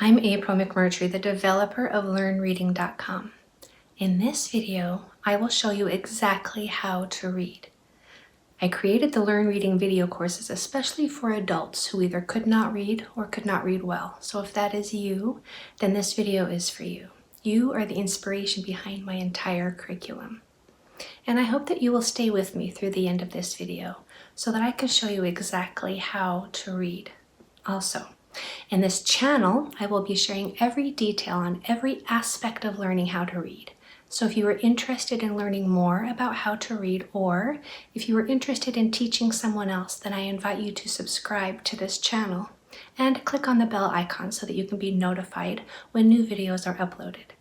I'm April McMurtry, the developer of LRn&x. In this video, I will show you exactly how to read. I created the Learn Reading video courses especially for adults who either could not read or could not read well. So if that is you, then this video is for you. You are the inspiration behind my entire curriculum. And I hope that you will stay with me through the end of this video so that I can show you exactly how to read. Also, in this channel, I will be sharing every detail on every aspect of learning how to read. So if you are interested in learning more about how to read, or if you are interested in teaching someone else, then I invite you to subscribe to this channel and click on the bell icon so that you can be notified when new videos are uploaded.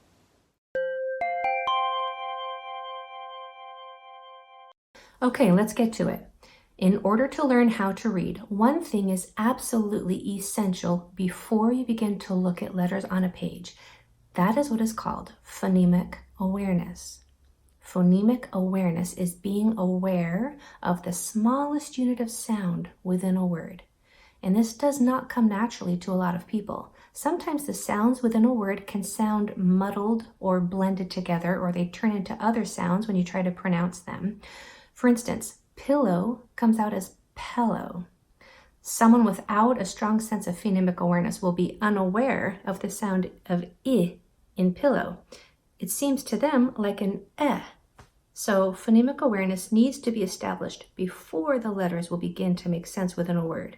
Okay, let's get to it. In order to learn how to read, one thing is absolutely essential before you begin to look at letters on a page. That is what is called phonemic awareness. Phonemic awareness is being aware of the smallest unit of sound within a word. And this does not come naturally to a lot of people. Sometimes the sounds within a word can sound muddled or blended together, or they turn into other sounds when you try to pronounce them. For instance, pillow comes out as pellow. Someone without a strong sense of phonemic awareness will be unaware of the sound of I in pillow. It seems to them like an eh. So phonemic awareness needs to be established before the letters will begin to make sense within a word.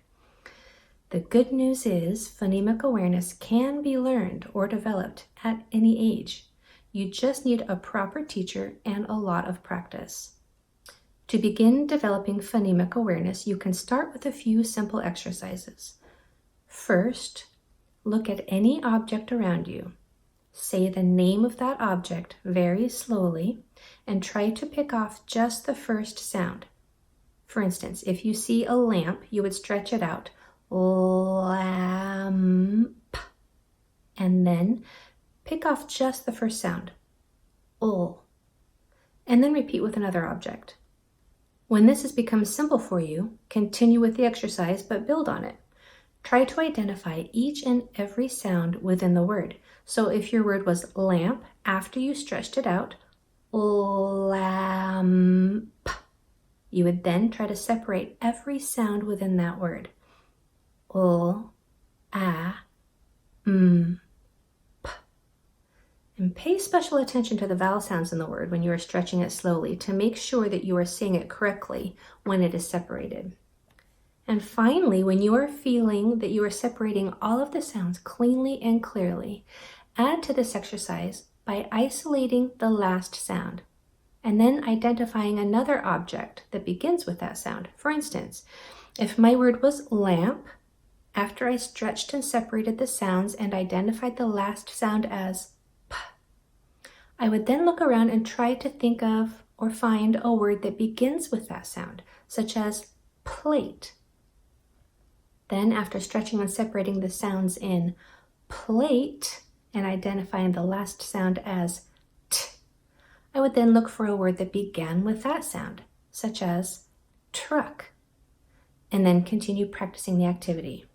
The good news is phonemic awareness can be learned or developed at any age. You just need a proper teacher and a lot of practice. To begin developing phonemic awareness, you can start with a few simple exercises. First, look at any object around you. Say the name of that object very slowly and try to pick off just the first sound. For instance, if you see a lamp, you would stretch it out, lamp, and then pick off just the first sound, ul, and then repeat with another object. When this has become simple for you, continue with the exercise, but build on it. Try to identify each and every sound within the word. So if your word was lamp, after you stretched it out, lamp, you would then try to separate every sound within that word. Ul, a, p. And pay special attention to the vowel sounds in the word when you are stretching it slowly to make sure that you are saying it correctly when it is separated. And finally, when you are feeling that you are separating all of the sounds cleanly and clearly, add to this exercise by isolating the last sound and then identifying another object that begins with that sound. For instance, if my word was lamp, after I stretched and separated the sounds and identified the last sound as I would then look around and try to think of or find a word that begins with that sound, such as plate. Then, after stretching and separating the sounds in plate and identifying the last sound as t, I would then look for a word that began with that sound, such as truck, and then continue practicing the activity.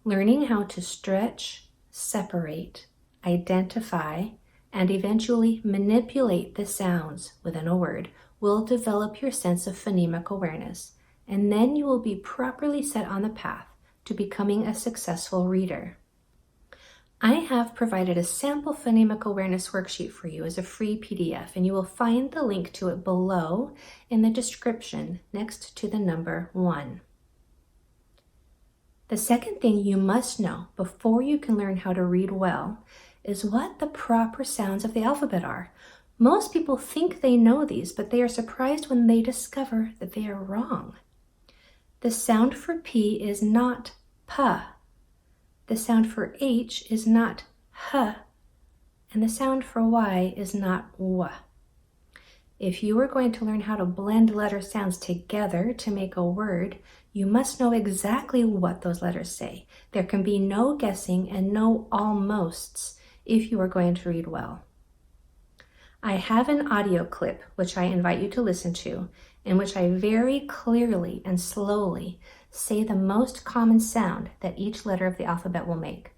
Learning how to stretch, separate, identify, and eventually manipulate the sounds within a word will develop your sense of phonemic awareness, and then you will be properly set on the path to becoming a successful reader. I have provided a sample phonemic awareness worksheet for you as a free PDF, and you will find the link to it below in the description next to the number 1. The second thing you must know before you can learn how to read well is what the proper sounds of the alphabet are. Most people think they know these, but they are surprised when they discover that they are wrong. The sound for P is not P. The sound for H is not H. And the sound for Y is not W. If you are going to learn how to blend letter sounds together to make a word, you must know exactly what those letters say. There can be no guessing and no almosts if you are going to read well. I have an audio clip which I invite you to listen to, in which I very clearly and slowly say the most common sound that each letter of the alphabet will make.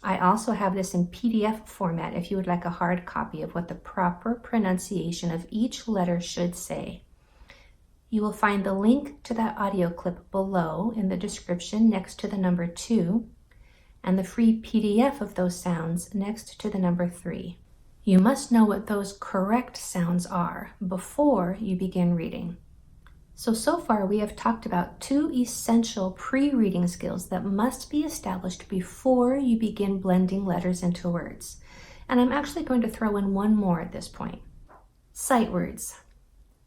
I also have this in PDF format if you would like a hard copy of what the proper pronunciation of each letter should say. You will find the link to that audio clip below in the description next to the number 2, and the free PDF of those sounds next to the number 3. You must know what those correct sounds are before you begin reading. So far we have talked about 2 essential pre-reading skills that must be established before you begin blending letters into words. And I'm actually going to throw in one more at this point. Sight words.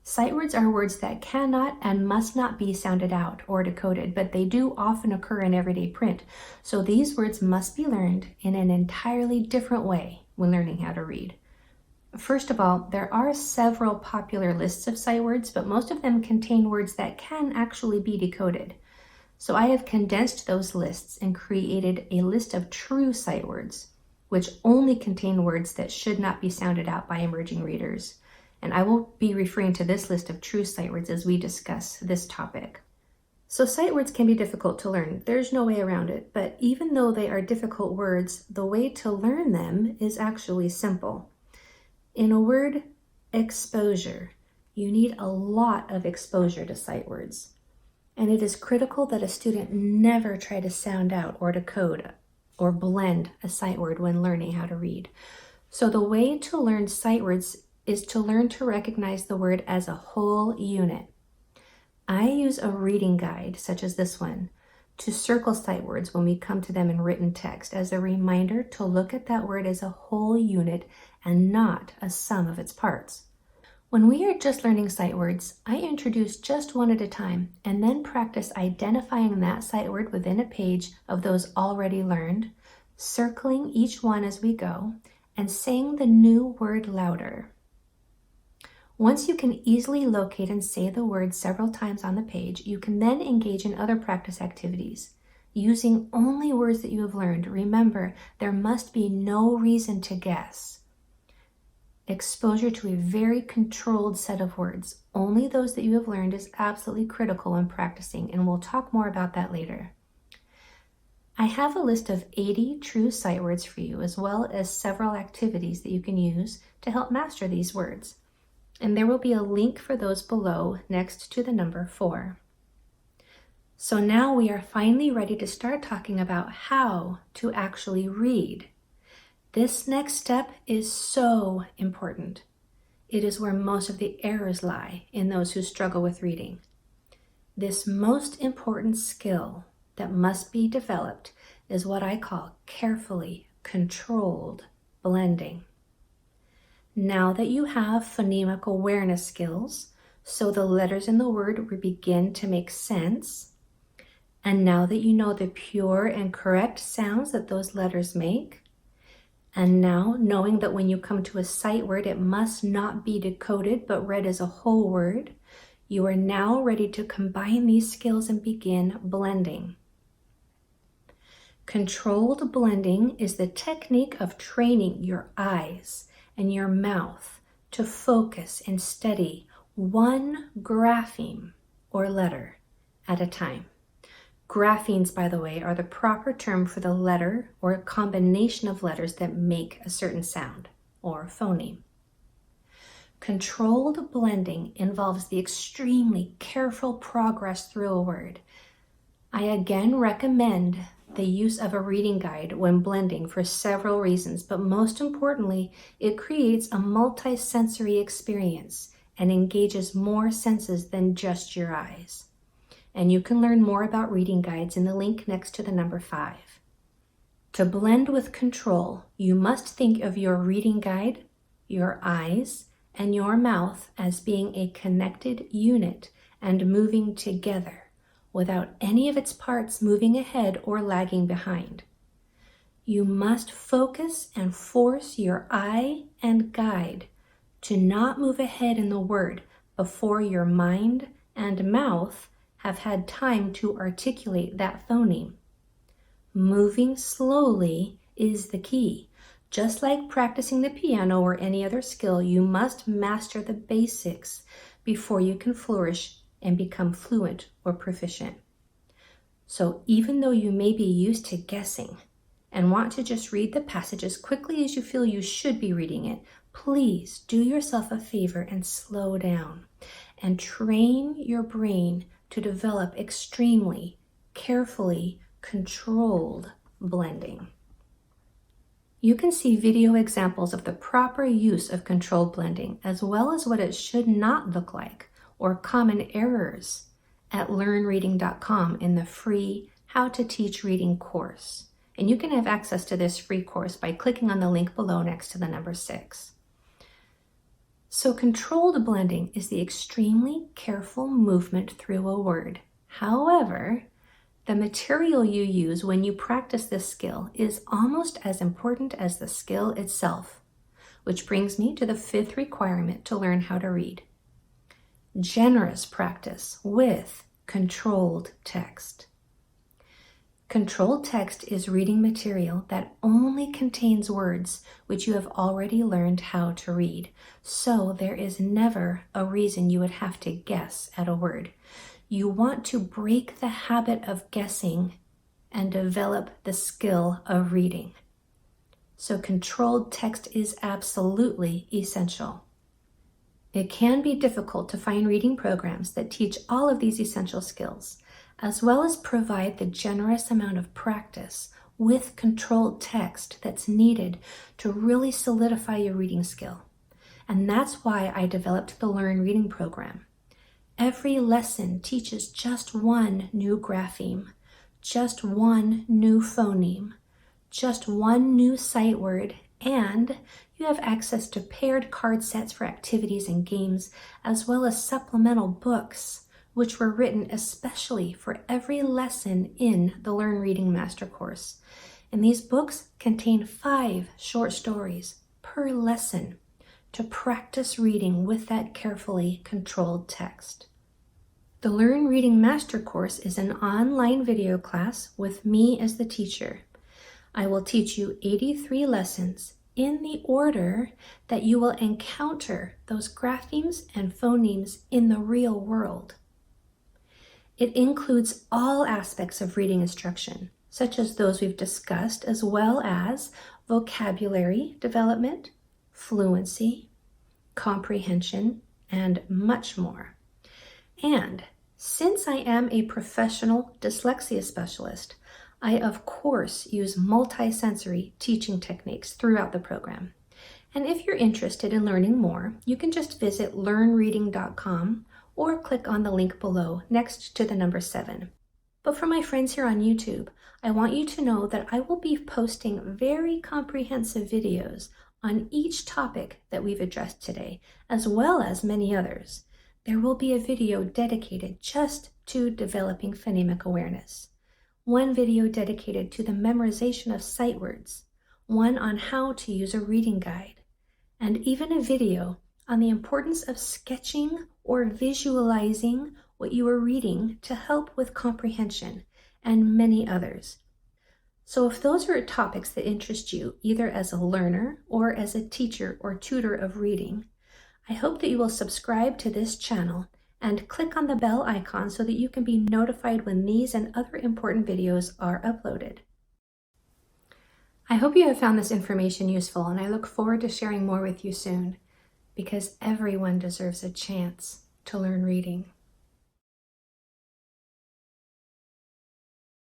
Sight words are words that cannot and must not be sounded out or decoded, but they do often occur in everyday print. So these words must be learned in an entirely different way when learning how to read. First of all, there are several popular lists of sight words, but most of them contain words that can actually be decoded. So I have condensed those lists and created a list of true sight words, which only contain words that should not be sounded out by emerging readers. And I will be referring to this list of true sight words as we discuss this topic. So sight words can be difficult to learn. There's no way around it, but even though they are difficult words, the way to learn them is actually simple. In a word, exposure, you need a lot of exposure to sight words. And it is critical that a student never try to sound out or decode or blend a sight word when learning how to read. So the way to learn sight words is to learn to recognize the word as a whole unit. I use a reading guide, such as this one, to circle sight words when we come to them in written text as a reminder to look at that word as a whole unit and not a sum of its parts. When we are just learning sight words, I introduce just one at a time and then practice identifying that sight word within a page of those already learned, circling each one as we go, and saying the new word louder. Once you can easily locate and say the word several times on the page, you can then engage in other practice activities. Using only words that you have learned, remember, there must be no reason to guess. Exposure to a very controlled set of words, only those that you have learned, is absolutely critical when practicing, and we'll talk more about that later. I have a list of 80 true sight words for you, as well as several activities that you can use to help master these words. And there will be a link for those below next to the number 4. So now we are finally ready to start talking about how to actually read. This next step is so important. It is where most of the errors lie in those who struggle with reading. This most important skill that must be developed is what I call carefully controlled blending. Now that you have phonemic awareness skills, so the letters in the word will begin to make sense, and now that you know the pure and correct sounds that those letters make, and now knowing that when you come to a sight word, it must not be decoded but read as a whole word, you are now ready to combine these skills and begin blending. Controlled blending is the technique of training your eyes and your mouth to focus and study one grapheme or letter at a time. Graphemes, by the way, are the proper term for the letter or a combination of letters that make a certain sound or phoneme. Controlled blending involves the extremely careful progress through a word. I again recommend the use of a reading guide when blending for several reasons, but most importantly, it creates a multi-sensory experience and engages more senses than just your eyes. And you can learn more about reading guides in the link next to the number 5. To blend with control, you must think of your reading guide, your eyes, and your mouth as being a connected unit and moving together, without any of its parts moving ahead or lagging behind. You must focus and force your eye and guide to not move ahead in the word before your mind and mouth have had time to articulate that phoneme. Moving slowly is the key. Just like practicing the piano or any other skill, you must master the basics before you can flourish and become fluent or proficient. So even though you may be used to guessing and want to just read the passage as quickly as you feel you should be reading it, please do yourself a favor and slow down and train your brain to develop extremely, carefully controlled blending. You can see video examples of the proper use of controlled blending, as well as what it should not look like, or common errors, at LRn&x in the free How to Teach Reading course. And you can have access to this free course by clicking on the link below next to the number 6. So controlled blending is the extremely careful movement through a word. However, the material you use when you practice this skill is almost as important as the skill itself, which brings me to the 5th requirement to learn how to read. Generous practice with controlled text. Controlled text is reading material that only contains words which you have already learned how to read, so there is never a reason you would have to guess at a word. You want to break the habit of guessing and develop the skill of reading. So controlled text is absolutely essential. It can be difficult to find reading programs that teach all of these essential skills, as well as provide the generous amount of practice with controlled text that's needed to really solidify your reading skill. And that's why I developed the LRn&x program. Every lesson teaches just one new grapheme, just one new phoneme, just one new sight word, and you have access to paired card sets for activities and games, as well as supplemental books, which were written especially for every lesson in the LRn&x Master Course. And these books contain 5 short stories per lesson to practice reading with that carefully controlled text. The LRn&x Master Course is an online video class with me as the teacher. I will teach you 83 lessons in the order that you will encounter those graphemes and phonemes in the real world. It includes all aspects of reading instruction, such as those we've discussed, as well as vocabulary development, fluency, comprehension, and much more. And since I am a professional dyslexia specialist, I of course use multisensory teaching techniques throughout the program. And if you're interested in learning more, you can just visit LRn&x or click on the link below next to the number 7. But for my friends here on YouTube, I want you to know that I will be posting very comprehensive videos on each topic that we've addressed today, as well as many others. There will be a video dedicated just to developing phonemic awareness, one video dedicated to the memorization of sight words, one on how to use a reading guide, and even a video on the importance of sketching or visualizing what you are reading to help with comprehension, and many others. So if those are topics that interest you, either as a learner or as a teacher or tutor of reading, I hope that you will subscribe to this channel and click on the bell icon so that you can be notified when these and other important videos are uploaded. I hope you have found this information useful, and I look forward to sharing more with you soon, because everyone deserves a chance to learn reading.